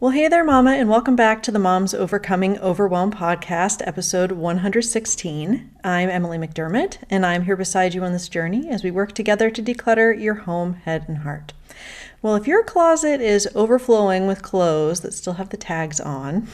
Well, hey there, Mama, and welcome back to the Moms Overcoming Overwhelm podcast, episode 116. I'm Emily McDermott, and I'm here beside you on this journey as we work together to declutter your home, head, and heart. Well, if your closet is overflowing with clothes that still have the tags on,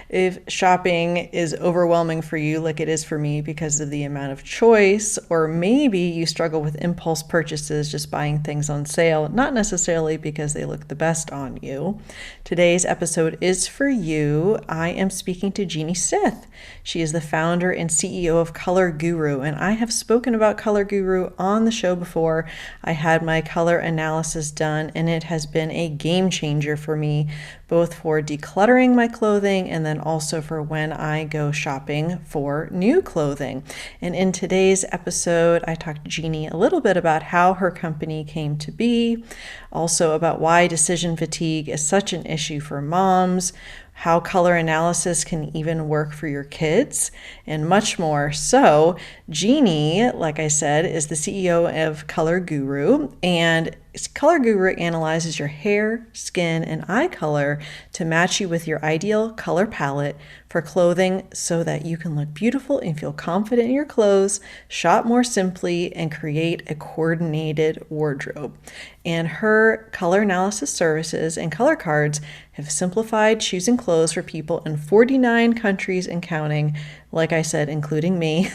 if shopping is overwhelming for you like it is for me because of the amount of choice, or maybe you struggle with impulse purchases, just buying things on sale, not necessarily because they look the best on you, today's episode is for you. I am speaking to Jeannie Stith. She is the founder and CEO of Color Guru, and I have spoken about Color Guru on the show before. I had my color analysis done, and it has been a game changer for me, both for decluttering my clothing and then also for when I go shopping for new clothing. And in today's episode, I talked to Jeannie a little bit about how her company came to be, also about why decision fatigue is such an issue for moms, how color analysis can even work for your kids, and much more. So, Jeannie, like I said, is the CEO of Color Guru, and Color Guru analyzes your hair, skin, and eye color to match you with your ideal color palette for clothing so that you can look beautiful and feel confident in your clothes, shop more simply, and create a coordinated wardrobe. And her color analysis services and color cards have simplified choosing clothes for people in 49 countries and counting, like I said, including me.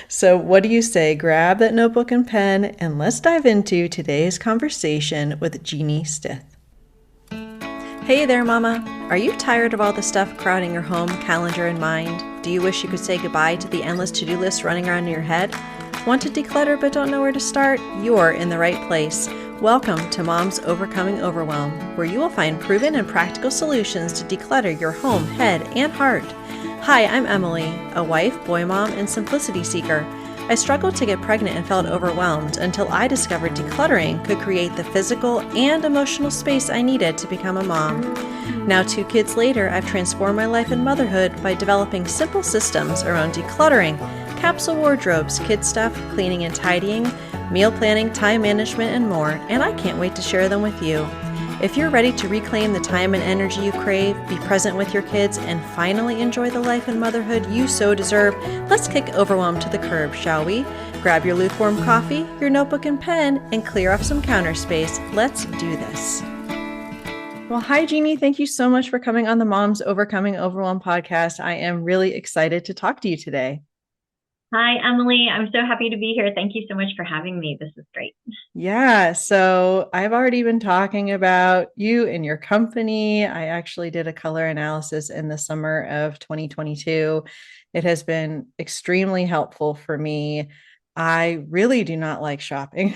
So what do you say? Grab that notebook and pen, and let's dive into today's conversation with Jeannie Stith. Hey there, Mama. Are you tired of all the stuff crowding your home, calendar, and mind? Do you wish you could say goodbye to the endless to-do list running around in your head? Want to declutter but don't know where to start? You're in the right place. Welcome to Moms Overcoming Overwhelm, where you will find proven and practical solutions to declutter your home, head, and heart. Hi, I'm Emily, a wife, boy mom, and simplicity seeker. I struggled to get pregnant and felt overwhelmed until I discovered decluttering could create the physical and emotional space I needed to become a mom. Now, 2 kids later, I've transformed my life and motherhood by developing simple systems around decluttering, capsule wardrobes, kid stuff, cleaning and tidying, meal planning, time management, and more, and I can't wait to share them with you. If you're ready to reclaim the time and energy you crave, be present with your kids, and finally enjoy the life and motherhood you so deserve, let's kick overwhelm to the curb, shall we? Grab your lukewarm coffee, your notebook and pen, and clear up some counter space. Let's do this. Well, hi, Jeannie. Thank you so much for coming on the Moms Overcoming Overwhelm podcast. I am really excited to talk to you today. Hi, Emily. I'm so happy to be here. Thank you so much for having me. This is great. Yeah, so I've already been talking about you and your company. I actually did a color analysis in the summer of 2022. It has been extremely helpful for me. I really do not like shopping.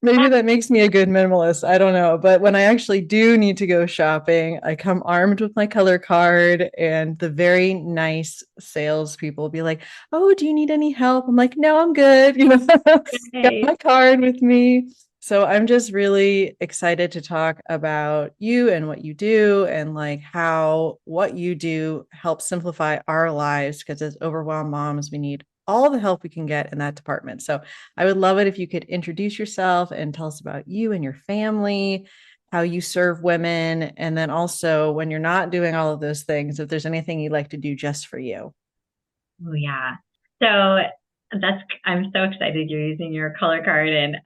Maybe that makes me a good minimalist. I don't know. But when I actually do need to go shopping, I come armed with my color card, and the very nice salespeople will be like, "Oh, do you need any help?" I'm like, "No, I'm good." Got Hey. my card with me. So I'm just really excited to talk about you and what you do, and like how what you do helps simplify our lives, because as overwhelmed moms, we need all the help we can get in that department. So I would love it if you could introduce yourself and tell us about you and your family, how you serve women, and then also when you're not doing all of those things, if there's anything you'd like to do just for you. Oh, yeah. So I'm so excited you're using your color card. And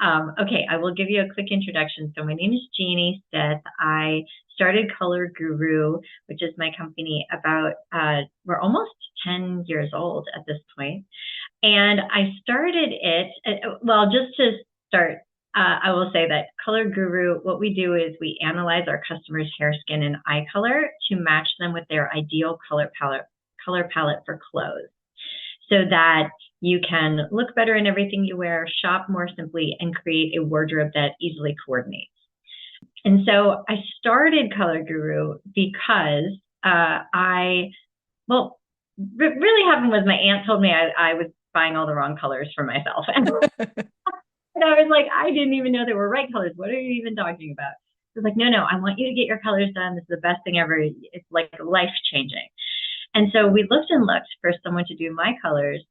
okay, I will give you a quick introduction. So my name is Jeannie Stith. I started Color Guru, which is my company we're almost 10 years old at this point. And I started it, well, just to start, I will say that Color Guru, what we do is we analyze our customers' hair, skin, and eye color to match them with their ideal color palette for clothes, so that you can look better in everything you wear, shop more simply, and create a wardrobe that easily coordinates. And so I started Color Guru because what really happened was my aunt told me I was buying all the wrong colors for myself. And I was like, I didn't even know there were right colors. What are you even talking about? She was like, no, I want you to get your colors done. This is the best thing ever. It's like life changing. And so we looked and looked for someone to do my colors,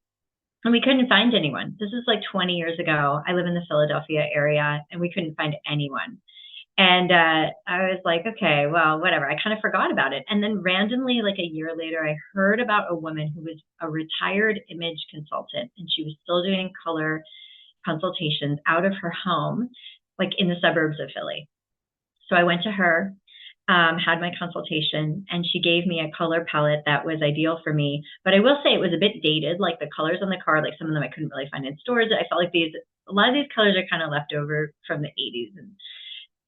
and we couldn't find anyone. This is like 20 years ago. I live in the Philadelphia area, and we couldn't find anyone. And I was like, okay, well, whatever. I kind of forgot about it. And then randomly, like a year later, I heard about a woman who was a retired image consultant, and she was still doing color consultations out of her home, like in the suburbs of Philly. So I went to her, had my consultation, and she gave me a color palette that was ideal for me. But I will say it was a bit dated, like the colors on the card, like some of them I couldn't really find in stores. I felt like a lot of these colors are kind of left over from the 80s, and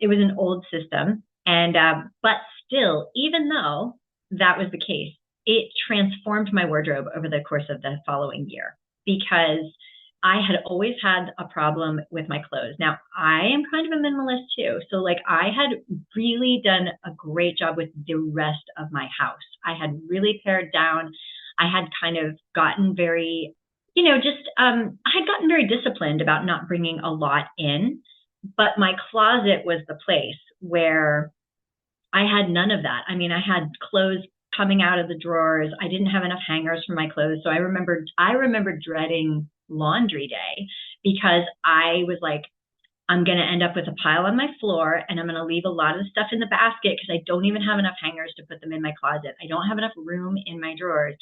it was an old system. And, but still, even though that was the case, it transformed my wardrobe over the course of the following year because I had always had a problem with my clothes. Now, I am kind of a minimalist too. So, like, I had really done a great job with the rest of my house. I had really pared down. I had kind of gotten very, I had gotten very disciplined about not bringing a lot in, but my closet was the place where I had none of that. I mean, I had clothes coming out of the drawers. I didn't have enough hangers for my clothes. So I remember dreading laundry day because I was like, I'm going to end up with a pile on my floor and I'm going to leave a lot of the stuff in the basket because I don't even have enough hangers to put them in my closet. I don't have enough room in my drawers.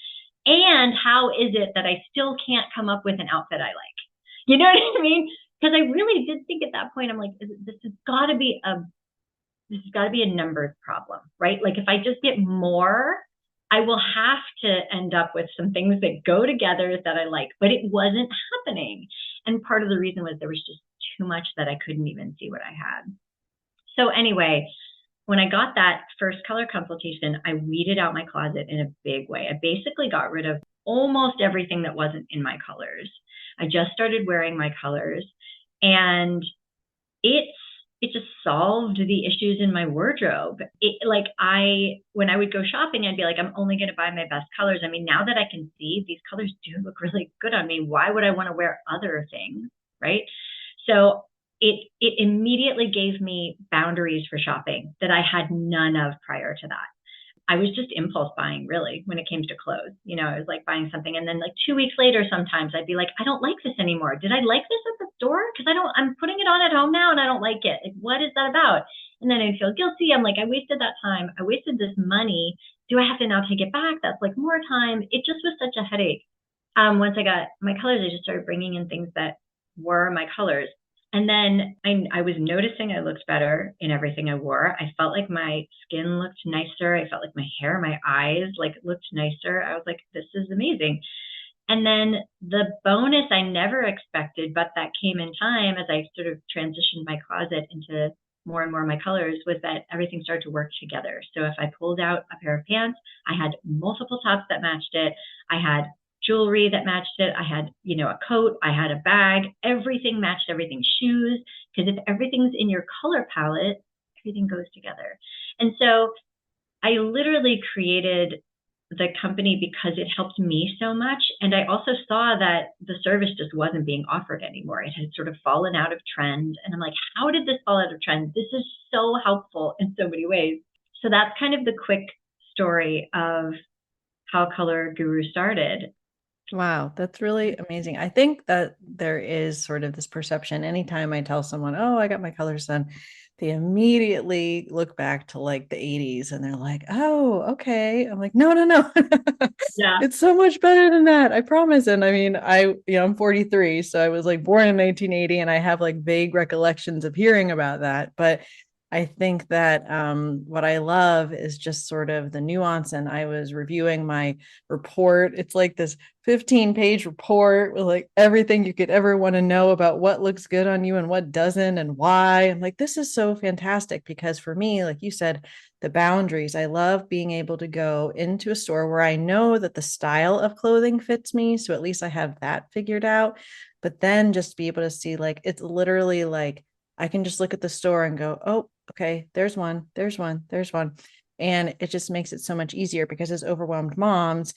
And how is it that I still can't come up with an outfit I like? You know what I mean? Because I really did think at that point, I'm like, this has got to be a numbers problem, right? Like if I just get more, I will have to end up with some things that go together that I like, but it wasn't happening. And part of the reason was there was just too much that I couldn't even see what I had. So anyway, when I got that first color consultation, I weeded out my closet in a big way. I basically got rid of almost everything that wasn't in my colors. I just started wearing my colors, and it just solved the issues in my wardrobe. When I would go shopping, I'd be like, I'm only going to buy my best colors. I mean, now that I can see these colors do look really good on me, why would I want to wear other things, right? So it immediately gave me boundaries for shopping that I had none of prior to that. I was just impulse buying really when it came to clothes. I was like buying something and then like 2 weeks later, sometimes I'd be like, I don't like this anymore. Did I like this at the store? Because I'm putting it on at home now and I don't like it. Like, what is that about? And then I'd feel guilty. I'm like, I wasted that time. I wasted this money. Do I have to now take it back? That's like more time. It just was such a headache. Once I got my colors, I just started bringing in things that were my colors. And then I was noticing I looked better in everything I wore. I felt like my skin looked nicer. I felt like my hair, my eyes looked nicer. I was like, this is amazing. And then the bonus I never expected, but that came in time as I sort of transitioned my closet into more and more of my colors, was that everything started to work together. So if I pulled out a pair of pants, I had multiple tops that matched it. I had jewelry that matched it. I had, a coat, I had a bag, everything matched everything, shoes, because if everything's in your color palette, everything goes together. And so I literally created the company because it helped me so much. And I also saw that the service just wasn't being offered anymore. It had sort of fallen out of trend. And I'm like, how did this fall out of trend? This is so helpful in so many ways. So that's kind of the quick story of how Color Guru started. Wow, that's really amazing. I think that there is sort of this perception anytime I tell someone, oh, I got my colors done, they immediately look back to like the 80s and they're like, oh, okay. I'm like, no. Yeah. It's so much better than that. I promise. And I mean, I'm 43, so I was like born in 1980 and I have like vague recollections of hearing about that. But I think that what I love is just sort of the nuance. And I was reviewing my report. It's like this 15-page report with like everything you could ever want to know about what looks good on you and what doesn't and why. I'm like, this is so fantastic because for me, like you said, the boundaries, I love being able to go into a store where I know that the style of clothing fits me. So at least I have that figured out. But then just be able to see like, it's literally like, I can just look at the store and go, oh, okay, there's one. And it just makes it so much easier because as overwhelmed moms,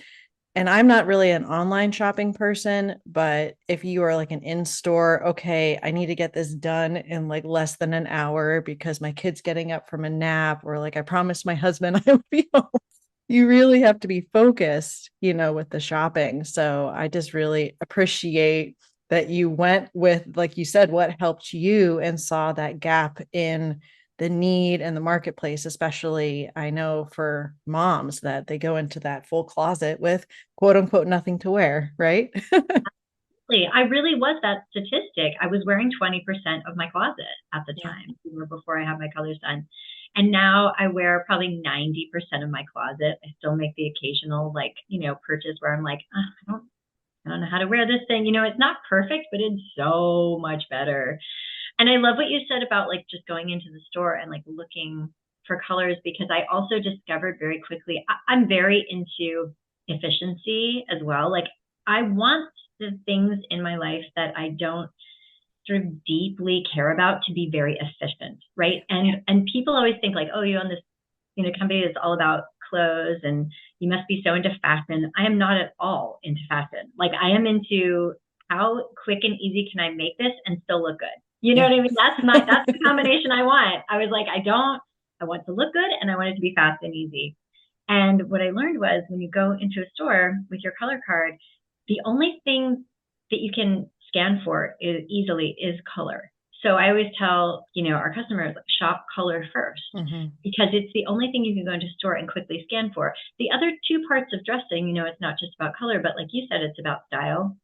and I'm not really an online shopping person, but if you are like an in-store, okay, I need to get this done in like less than an hour because my kid's getting up from a nap, or like I promised my husband I would be home. You really have to be focused, with the shopping. So I just really appreciate that you went with, like you said, what helped you and saw that gap in the need and the marketplace, especially I know for moms that they go into that full closet with quote unquote nothing to wear, right? I really was that statistic. I was wearing 20% of my closet at the Yeah. time, before I had my colors done. And now I wear probably 90% of my closet. I still make the occasional, like, purchase where I'm like, I don't know how to wear this thing. It's not perfect, but it's so much better. And I love what you said about like just going into the store and like looking for colors, because I also discovered very quickly, I'm very into efficiency as well. Like I want the things in my life that I don't sort of deeply care about to be very efficient, right? And people always think like, oh, you're on this, company that's all about clothes and you must be so into fashion. I am not at all into fashion. Like I am into how quick and easy can I make this and still look good. You know Yeah. what I mean? That's the combination I want. I was like, I want to look good and I want it to be fast and easy. And what I learned was when you go into a store with your color card, the only thing that you can scan for easily is color. So I always tell, our customers, shop color first, because it's the only thing you can go into a store and quickly scan for. The other two parts of dressing, it's not just about color, but like you said, it's about style,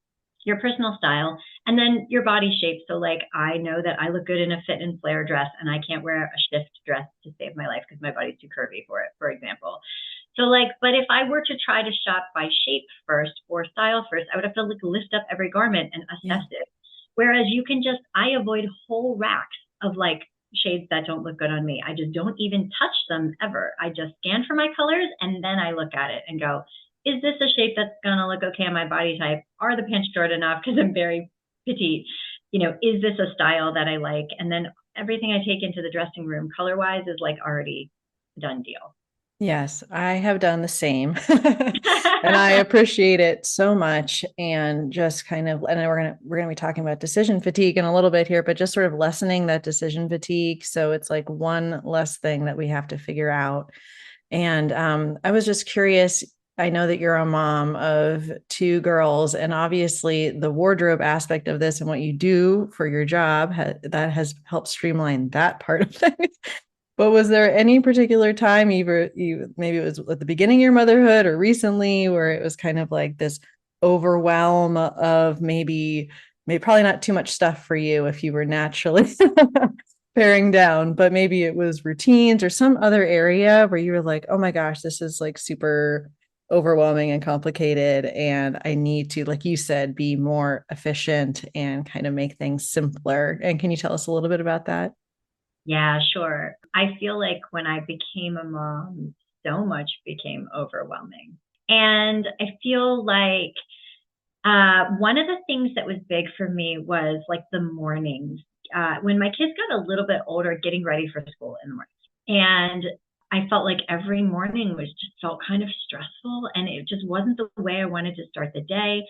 your personal style, and then your body shape. So like I know that I look good in a fit and flare dress and I can't wear a shift dress to save my life because my body's too curvy for it, for example. So like, but if I were to try to shop by shape first or style first, I would have to like lift up every garment and assess it. Whereas you can I avoid whole racks of like shades that don't look good on me. I just don't even touch them ever. I just scan for my colors and then I look at it and go, is this a shape that's gonna look okay on my body type? Are the pants short enough because I'm very petite? Is this a style that I like? And then everything I take into the dressing room color wise is like already done deal. Yes, I have done the same. And I appreciate it so much. And just kind of, and we're gonna be talking about decision fatigue in a little bit here, but just sort of lessening that decision fatigue. So it's like one less thing that we have to figure out. And I was just curious. I know that you're a mom of two girls, and obviously the wardrobe aspect of this and what you do for your job that has helped streamline that part of things. But was there any particular time, either maybe it was at the beginning of your motherhood or recently, where it was kind of like this overwhelm of maybe probably not too much stuff for you if you were naturally paring down, but maybe it was routines or some other area where you were like, oh my gosh, this is like super overwhelming and complicated, and I need to, like you said, be more efficient and kind of make things simpler. And can you tell us a little bit about that? Yeah, sure. I feel like when I became a mom, so much became overwhelming. And I feel like one of the things that was big for me was like the mornings. When my kids got a little bit older, getting ready for school in the morning. And I felt like every morning was just felt kind of stressful and it just wasn't the way I wanted to start the day.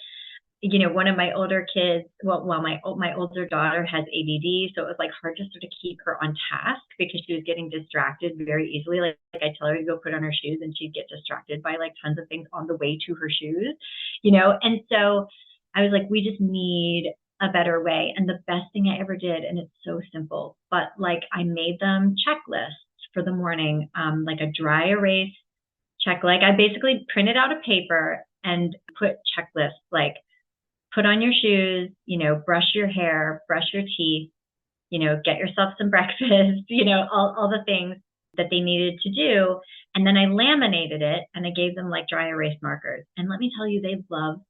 One of my older kids, my older daughter has ADD, so it was like hard to sort of keep her on task because she was getting distracted very easily. Like I tell her to go put on her shoes, and she'd get distracted by like tons of things on the way to her shoes, And so I was like, we just need a better way. And the best thing I ever did, and it's so simple, but like I made them checklists for the morning, like a dry erase check. Like I basically printed out a paper and put checklists like put on your shoes, brush your hair, brush your teeth, get yourself some breakfast, all the things that they needed to do. And then I laminated it and I gave them like dry erase markers. And let me tell you, they loved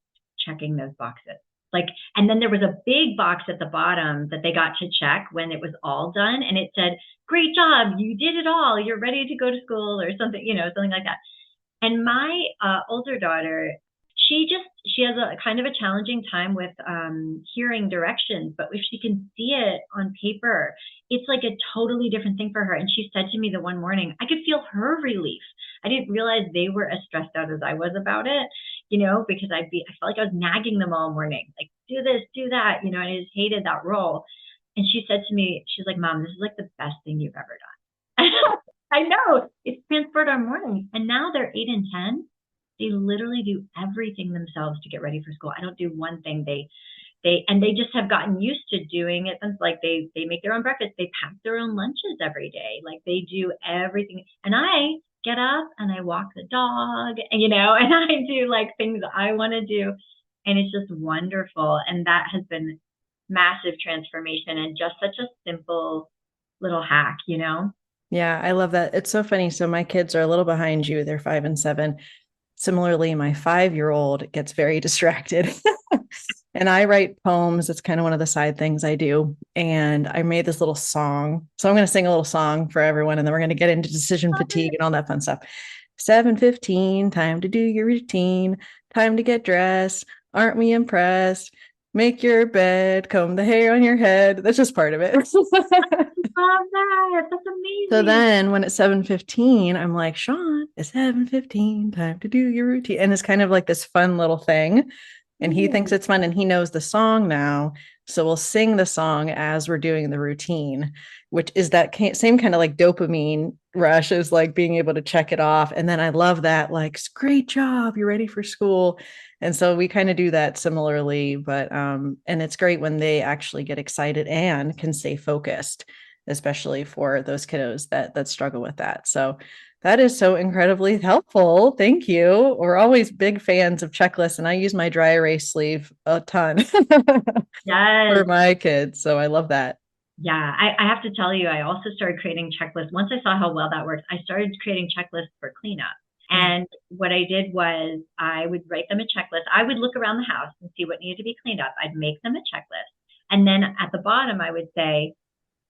checking those boxes. Like, and then there was a big box at the bottom that they got to check when it was all done. And it said, great job, you did it all. You're ready to go to school or something, something like that. And my older daughter, she has a kind of a challenging time with hearing directions, but if she can see it on paper, it's like a totally different thing for her. And she said to me the one morning, I could feel her relief. I didn't realize they were as stressed out as I was about it, because I felt like I was nagging them all morning, like do this, do that, and I just hated that role. And she said to me, she's like, Mom, this is like the best thing you've ever done. I know it's transferred our mornings, and now they're 8 and 10. They literally do everything themselves to get ready for school. I don't do one thing. They they just have gotten used to doing it. Since like they make their own breakfast, they pack their own lunches every day, like they do everything. And I get up and I walk the dog, and and I do like things I want to do, and it's just wonderful. And that has been massive transformation and just such a simple little hack. Yeah, I love that. It's so funny. So my kids are a little behind you. They're 5 and 7. Similarly, my 5-year-old gets very distracted. And I write poems. It's kind of one of the side things I do. And I made this little song. So I'm going to sing a little song for everyone, and then we're going to get into decision fatigue and all that fun stuff. 7:15, time to do your routine. Time to get dressed. Aren't we impressed? Make your bed, comb the hair on your head. That's just part of it. Love that. That's amazing. So then when it's 7:15, I'm like, Sean, it's 7:15, time to do your routine. And it's kind of like this fun little thing. And he thinks it's fun, and he knows the song now. So we'll sing the song as we're doing the routine, which is that same kind of like dopamine rush as like being able to check it off. And then I love that, like, great job, you're ready for school. And so we kind of do that similarly, but and it's great when they actually get excited and can stay focused, especially for those kiddos that struggle with that. So that is so incredibly helpful. Thank you. We're always big fans of checklists, and I use my dry erase sleeve a ton Yes. for my kids. So I love that. Yeah, I have to tell you, I also started creating checklists. Once I saw how well that works, I started creating checklists for cleanup. And what I did was I would write them a checklist. I would look around the house and see what needed to be cleaned up. I'd make them a checklist. And then at the bottom, I would say,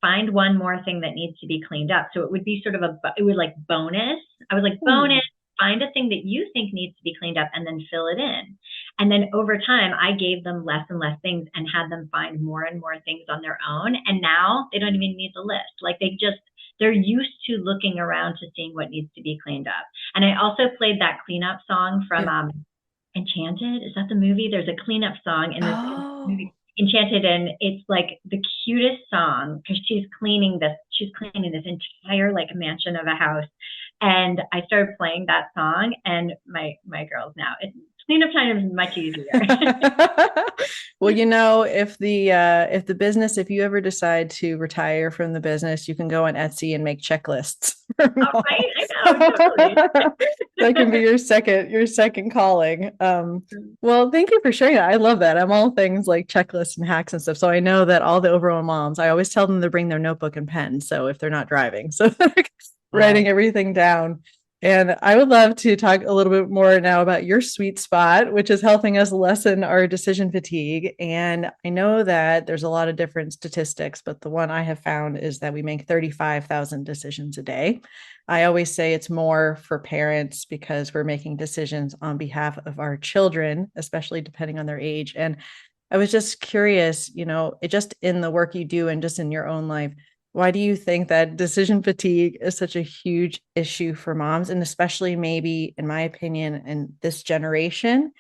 find one more thing that needs to be cleaned up. So it would be sort of it would like bonus. I was like, bonus, find a thing that you think needs to be cleaned up and then fill it in. And then over time, I gave them less and less things and had them find more and more things on their own. And now they don't even need the list. Like they're used to looking around to seeing what needs to be cleaned up. And I also played that cleanup song from Enchanted. Is that the movie? There's a cleanup song in this movie, Enchanted, and it's like the cutest song because she's cleaning this entire like mansion of a house. And I started playing that song, and my girls now, cleanup time is much easier. Well, if you ever decide to retire from the business, you can go on Etsy and make checklists. All right, I know, totally. That can be your second calling. Well, thank you for sharing that. I love that. I'm all things like checklists and hacks and stuff. So I know that all the overwhelm moms, I always tell them to bring their notebook and pen. So if they're not driving, so writing everything down. And I would love to talk a little bit more now about your sweet spot, which is helping us lessen our decision fatigue. And I know that there's a lot of different statistics, but the one I have found is that we make 35,000 decisions a day. I always say it's more for parents because we're making decisions on behalf of our children, especially depending on their age. And I was just curious, just in the work you do and just in your own life, why do you think that decision fatigue is such a huge issue for moms, and especially maybe, in my opinion, in this generation,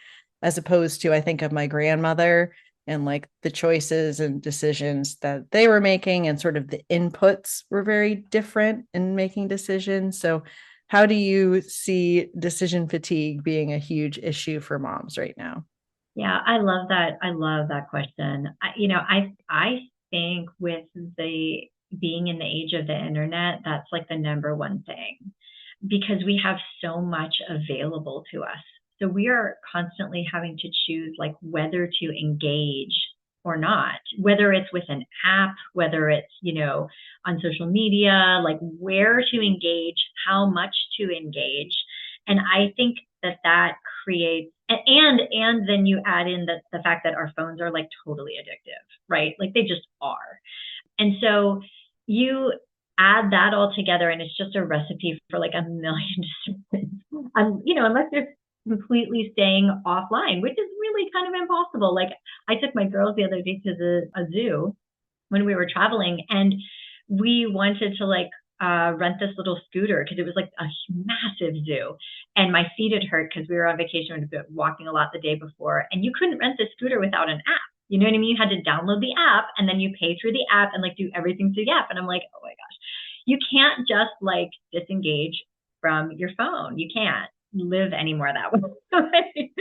as opposed to, I think of my grandmother and like the choices and decisions that they were making, and sort of the inputs were very different in making decisions. So how do you see decision fatigue being a huge issue for moms right now? Yeah, I love that. I love that question. I think with the being in the age of the internet, that's like the number one thing, because we have so much available to us. So we are constantly having to choose like whether to engage or not, whether it's with an app, whether it's, on social media, like where to engage, how much to engage. And I think that creates, and then you add in the fact that our phones are like totally addictive, right? Like they just are. And so you add that all together, and it's just a recipe for like a million decisions. Unless you're completely staying offline, which is really kind of impossible. Like I took my girls the other day to a zoo when we were traveling, and we wanted to like rent this little scooter because it was like a massive zoo, and my feet had hurt because we were on vacation and walking a lot the day before, and you couldn't rent the scooter without an app. You know what I mean? You had to download the app, and then you pay through the app and like do everything through the app. And I'm like, oh my gosh, you can't just like disengage from your phone. You can't live anymore that way.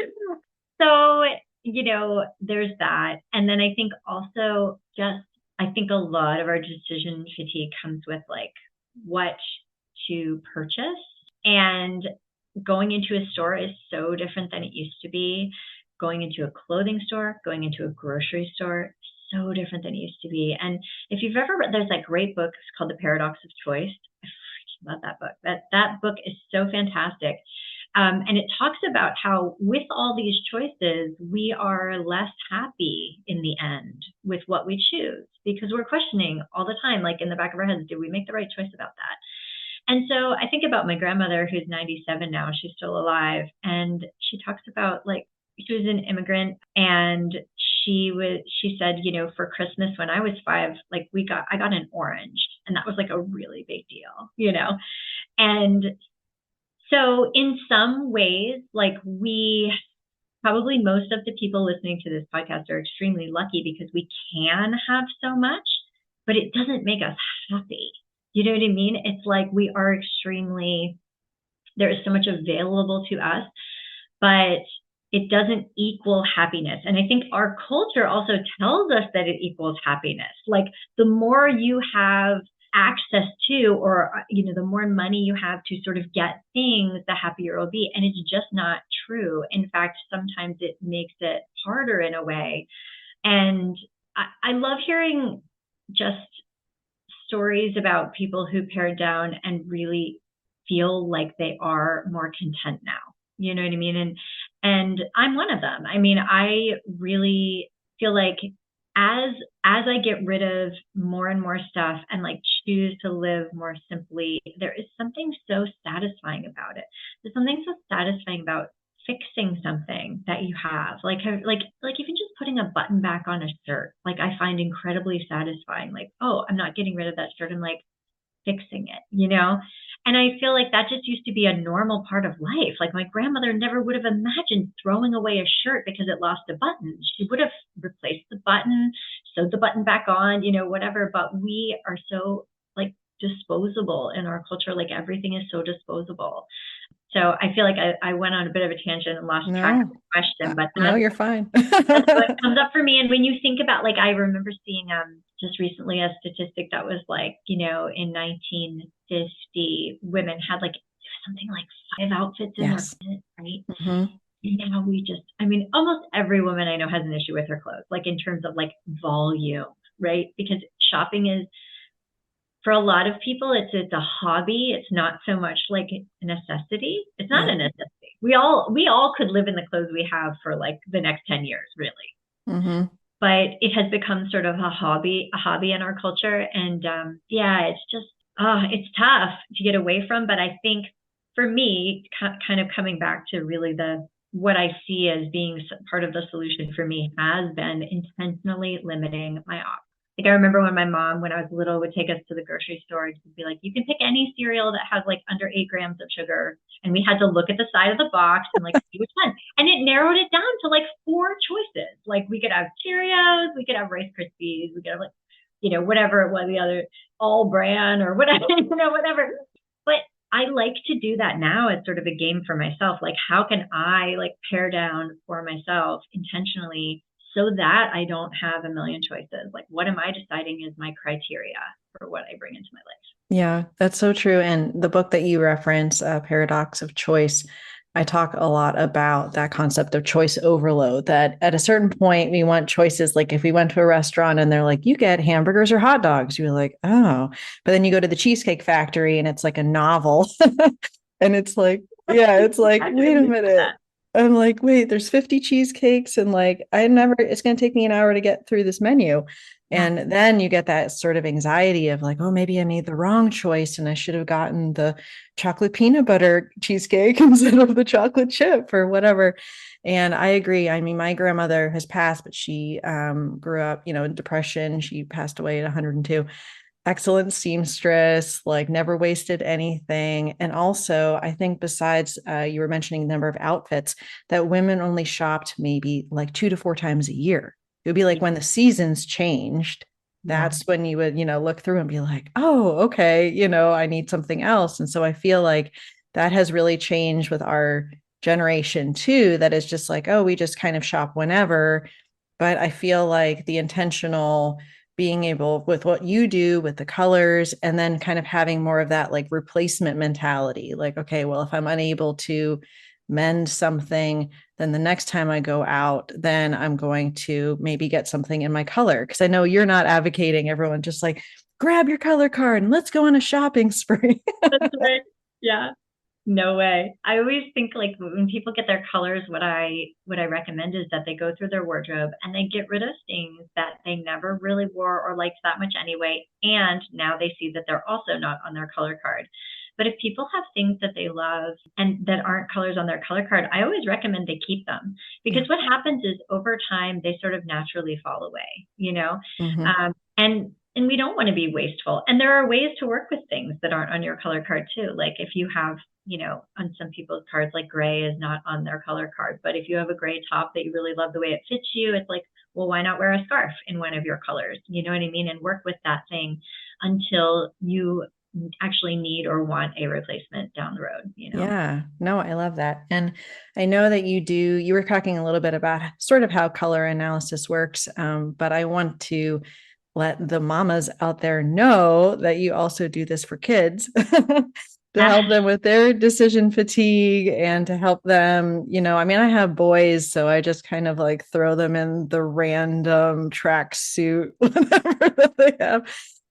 So there's that. And then I think also I think a lot of our decision fatigue comes with like what to purchase. And going into a store is so different than it used to be. Going into a clothing store, going into a grocery store, so different than it used to be. And if you've ever read, there's like great books called The Paradox of Choice. I freaking love that book. That book is so fantastic. And it talks about how with all these choices, we are less happy in the end with what we choose because we're questioning all the time, like in the back of our heads, did we make the right choice about that? And so I think about my grandmother who's 97 now, she's still alive. And she talks about like, she was an immigrant and she said, for Christmas when I was 5, like I got an orange and that was like a really big deal. And so in some ways, like probably most of the people listening to this podcast are extremely lucky because we can have so much, but it doesn't make us happy. You know what I mean? It's like we are there is so much available to us, but it doesn't equal happiness. And I think our culture also tells us that it equals happiness. Like the more you have access to, or, the more money you have to sort of get things, the happier you'll be. And it's just not true. In fact, sometimes it makes it harder in a way. And I love hearing just stories about people who pared down and really feel like they are more content now. You know what I mean? And I'm one of them. I mean, I really feel like as I get rid of more and more stuff and like choose to live more simply, there is something so satisfying about it. There's something so satisfying about fixing something that you have, like even just putting a button back on a shirt, like I find incredibly satisfying. Like, oh, I'm not getting rid of that shirt. I'm like fixing it, And I feel like that just used to be a normal part of life. Like my grandmother never would have imagined throwing away a shirt because it lost a button. She would have replaced the button, sewed the button back on, whatever. But we are so like disposable in our culture. Like everything is so disposable. So I feel like I went on a bit of a tangent and lost track of the question, but no, you're fine. that's what comes up for me. And when you think about, like, I remember seeing just recently a statistic that was like, in 1950, women had like something like 5 outfits in their closet, right? Mm-hmm. And now almost every woman I know has an issue with her clothes, like in terms of like volume, right? Because shopping is, for a lot of people, it's a hobby. It's not so much like a necessity. It's not a necessity. We all could live in the clothes we have for like the next 10 years, really. Mm-hmm. But it has become sort of a hobby in our culture. And it's just, it's tough to get away from. But I think for me, kind of coming back to really what I see as being part of the solution for me has been intentionally limiting my options. Like I remember when my mom, when I was little, would take us to the grocery store and be like, you can pick any cereal that has like under 8 grams of sugar. And we had to look at the side of the box and like see which one. And it narrowed it down to like 4 choices. Like we could have Cheerios, we could have Rice Krispies, we could have like, whatever it was, the other all bran or whatever, whatever. But I like to do that now as sort of a game for myself. Like, how can I like pare down for myself intentionally so that I don't have a million choices? Like, what am I deciding is my criteria for what I bring into my life? Yeah, that's so true. And the book that you reference, Paradox of Choice, I talk a lot about that concept of choice overload, that at a certain point, we want choices. Like if we went to a restaurant and they're like, you get hamburgers or hot dogs, you're like, oh, but then you go to the Cheesecake Factory and it's like a novel. And it's like, it's like, wait a minute. I'm like, wait, there's 50 cheesecakes and like, it's going to take me an hour to get through this menu. And then you get that sort of anxiety of like, oh, maybe I made the wrong choice and I should have gotten the chocolate peanut butter cheesecake instead of the chocolate chip or whatever. And I agree. I mean, my grandmother has passed, but she grew up, in depression. She passed away at 102. Excellent seamstress, like never wasted anything. And also, I think besides you were mentioning the number of outfits, that women only shopped maybe like 2 to 4 times a year. It would be like when the seasons changed, that's when you would, look through and be like, oh, okay, I need something else. And so I feel like that has really changed with our generation too, that is just like, oh, we just kind of shop whenever. But I feel like the intentional being able with what you do with the colors and then kind of having more of that like replacement mentality. Like, okay, well, if I'm unable to mend something, then the next time I go out, then I'm going to maybe get something in my color. Cause I know you're not advocating everyone just like grab your color card and let's go on a shopping spree. That's right. Yeah. No way. I always think like when people get their colors, what I recommend is that they go through their wardrobe and they get rid of things that they never really wore or liked that much anyway. And now they see that they're also not on their color card. But if people have things that they love and that aren't colors on their color card, I always recommend they keep them because what happens is over time they sort of naturally fall away, you know? Mm-hmm. And we don't want to be wasteful. And there are ways to work with things that aren't on your color card too. Like if you have, on some people's cards, like gray is not on their color card. But if you have a gray top that you really love the way it fits you, it's like, well, why not wear a scarf in one of your colors? You know what I mean? And work with that thing until you actually need or want a replacement down the road, Yeah, no, I love that. And I know that you were talking a little bit about sort of how color analysis works, but I want to let the mamas out there know that you also do this for kids to help them with their decision fatigue and to help them, I mean, I have boys, so I just kind of like throw them in the random tracksuit, whatever that they have.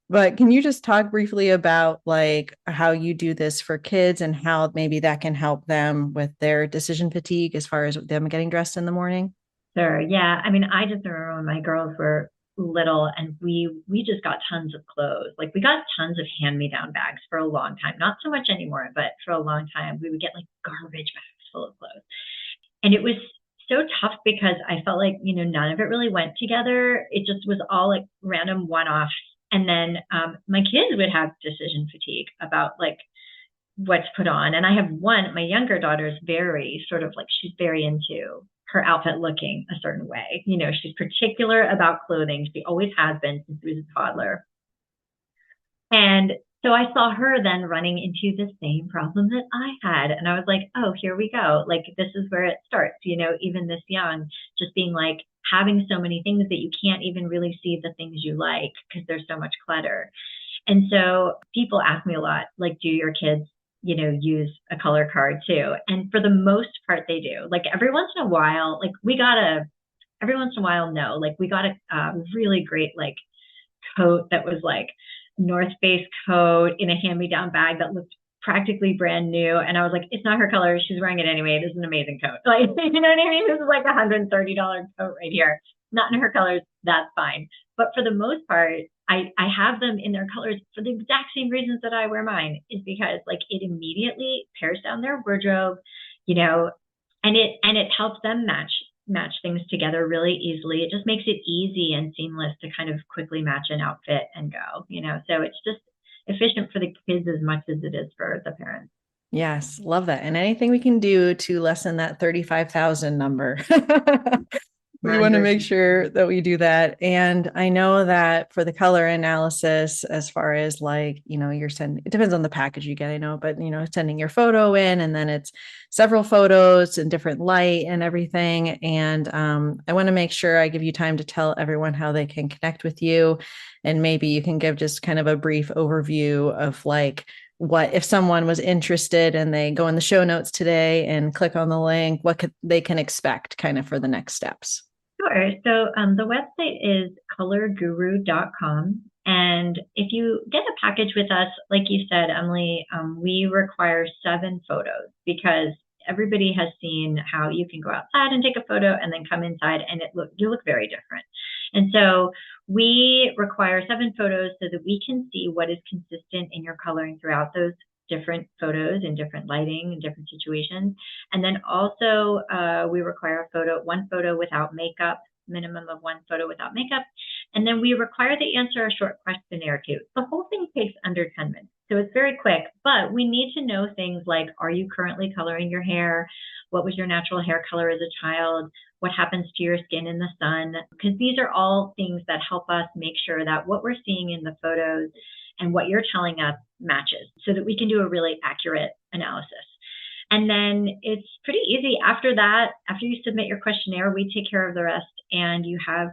But can you just talk briefly about like how you do this for kids and how maybe that can help them with their decision fatigue as far as them getting dressed in the morning? Sure. Yeah. I mean, I just remember when my girls were little and we just got tons of clothes. Like we got tons of hand-me-down bags for a long time. Not so much anymore, but for a long time we would get like garbage bags full of clothes. And it was so tough because I felt like, none of it really went together. It just was all like random one-offs. And then my kids would have decision fatigue about like what's put on. And I have one, my younger daughter is very sort of like, she's very into her outfit looking a certain way. She's particular about clothing. She always has been since she was a toddler. And so I saw her then running into the same problem that I had. And I was like, oh, here we go. Like, this is where it starts, even this young, just being like having so many things that you can't even really see the things you like because there's so much clutter. And so people ask me a lot, like, do your kids, use a color card too? And for the most part, they do. Like every once in a while, like every once in a while, no, like we got a really great like coat that was like North Face coat in a hand-me-down bag that looked practically brand new. And I was like, it's not her color. She's wearing it anyway. It is an amazing coat. Like, you know what I mean? This is like $130 coat right here. Not in her colors. That's fine. But for the most part, I have them in their colors for the exact same reasons that I wear mine, is because like it immediately pairs down their wardrobe, and it helps them match things together really easily. It just makes it easy and seamless to kind of quickly match an outfit and go, so it's just efficient for the kids as much as it is for the parents. Yes, love that. And anything we can do to lessen that 35,000 number. We want to make sure that we do that. And I know that for the color analysis, as far as like, you're sending, it depends on the package you get, I know, but, sending your photo in and then it's several photos in different light and everything. And I want to make sure I give you time to tell everyone how they can connect with you. And maybe you can give just kind of a brief overview of like, what if someone was interested and they go in the show notes today and click on the link, they can expect kind of for the next steps. Sure. So the website is colorguru.com. And if you get a package with us, like you said, Emily, we require 7 photos because everybody has seen how you can go outside and take a photo and then come inside and you look very different. And so we require 7 photos so that we can see what is consistent in your coloring throughout those different photos in different lighting and different situations. And then also we require one photo without makeup, minimum of 1 photo without makeup. And then we require that you answer a short questionnaire too. The whole thing takes under 10 minutes. So it's very quick, but we need to know things like, are you currently coloring your hair? What was your natural hair color as a child? What happens to your skin in the sun? Because these are all things that help us make sure that what we're seeing in the photos and what you're telling us matches so that we can do a really accurate analysis. And then it's pretty easy. After that, after you submit your questionnaire, we take care of the rest. And you have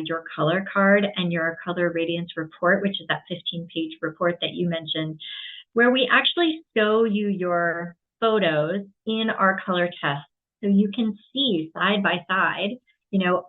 your color card and your color radiance report, which is that 15-page report that you mentioned, where we actually show you your photos in our color test. So you can see side by side,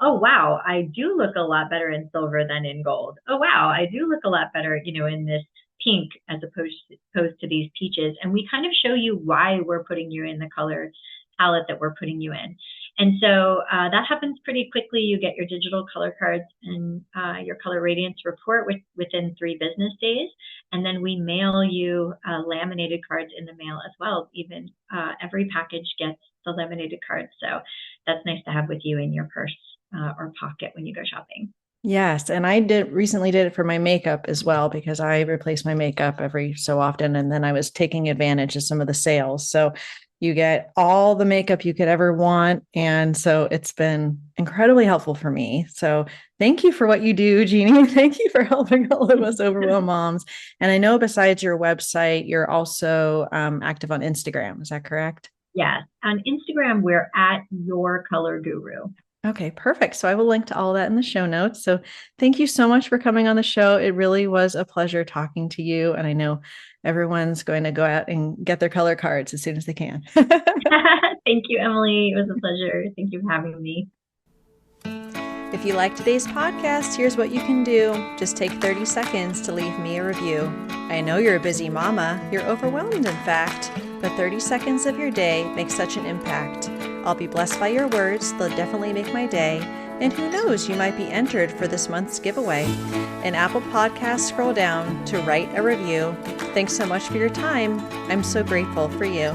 oh, wow, I do look a lot better in silver than in gold. Oh, wow, I do look a lot better, in this pink as opposed to these peaches. And we kind of show you why we're putting you in the color palette that we're putting you in. And so that happens pretty quickly. You get your digital color cards and your color radiance report within 3 business days. And then we mail you laminated cards in the mail as well. Even every package gets the laminated cards. So that's nice to have with you in your purse or pocket when you go shopping. Yes. And I recently did it for my makeup as well, because I replace my makeup every so often. And then I was taking advantage of some of the sales. So you get all the makeup you could ever want. And so it's been incredibly helpful for me. So thank you for what you do, Jeannie. Thank you for helping all of us overwhelm moms. And I know besides your website, you're also active on Instagram. Is that correct? Yes. On Instagram, we're at Your Color Guru. Okay, perfect. So I will link to all that in the show notes. So thank you so much for coming on the show. It really was a pleasure talking to you. And I know everyone's going to go out and get their color cards as soon as they can. Thank you, Emily. It was a pleasure. Thank you for having me. If you like today's podcast, here's what you can do. Just take 30 seconds to leave me a review. I know you're a busy mama. You're overwhelmed, in fact, but 30 seconds of your day makes such an impact. I'll be blessed by your words. They'll definitely make my day. And who knows, you might be entered for this month's giveaway. In Apple Podcasts, scroll down to write a review. Thanks so much for your time. I'm so grateful for you.